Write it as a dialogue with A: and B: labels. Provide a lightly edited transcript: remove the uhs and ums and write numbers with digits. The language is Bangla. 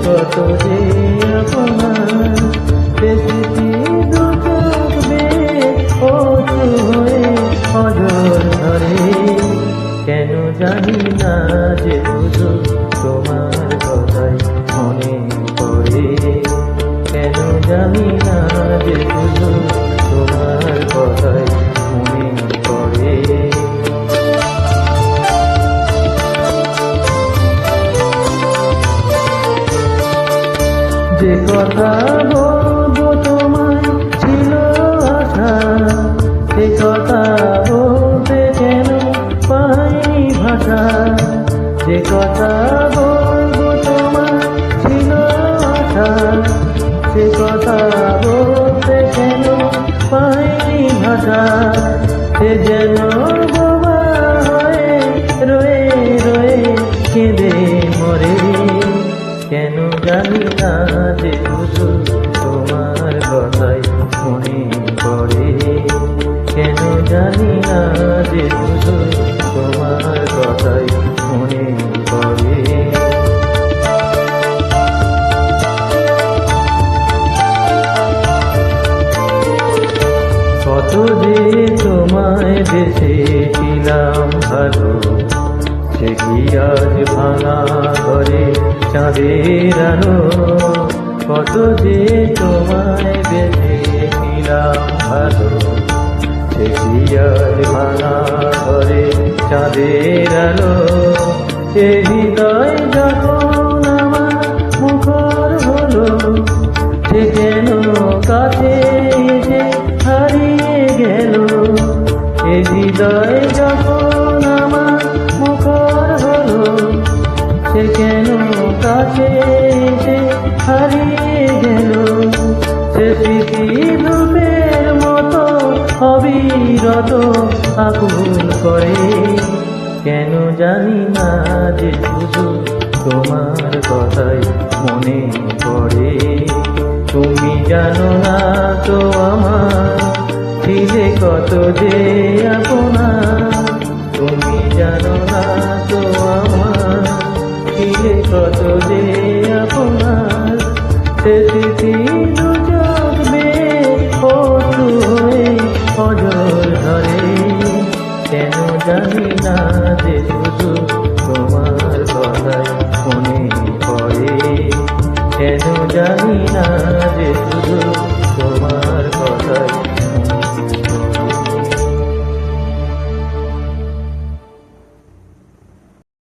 A: কত যে আপনার সে স্মৃতি দু চোখ বেয়ে অশ্রু হয়ে অঝর ধরে। কেন জানি না যে শুধু তোমার কথাই মনে পড়ে। কেন জানি না যে শুধু তোমার কথাই মনে পড়ে। যে কথা বলবো তোমায় ছিল আশা, সে কথা বলতে কেন পাইনি ভাষা। যে কথা বলবো তোমায় ছিল আশা, সে কথা বলতে কেন পাইনি ভাষা। সে যেন বোবা হয়ে রয়ে রয়ে কেঁদে মরে। কেন জানি না যে শুধু তোমার কথাই মনে পড়ে। কেন জানি না যে শুধু তোমার কথাই মনে পড়ে। কত যে তোমায় বেসেছিলাম ভালো, সে কি আজ ভাঙা ঘরে চাঁদের আলো। কত যে তোমায় বেসেছিলাম ভালো, সে কি আজ ভাঙা ঘরে চাঁদের আলো। এ হৃদয় যখন আমার মুখর হলো, সে যেন কাছে এসে হারিয়ে গেল। এ হৃদয় যখন আমার মুখর হলো, সে কেন কাছে এসে হারিয়ে গেল। সে স্মৃতি ধূপের মতো অবিরত আকুল করে। কেন জানি না যে শুধু তোমার কথাই মনে পড়ে। তুমি জানো না তো আমার ছিলে কত যে আপনার। তুমি জানো না তো আমার ছিলে কত যে আপনার। সে স্মৃতি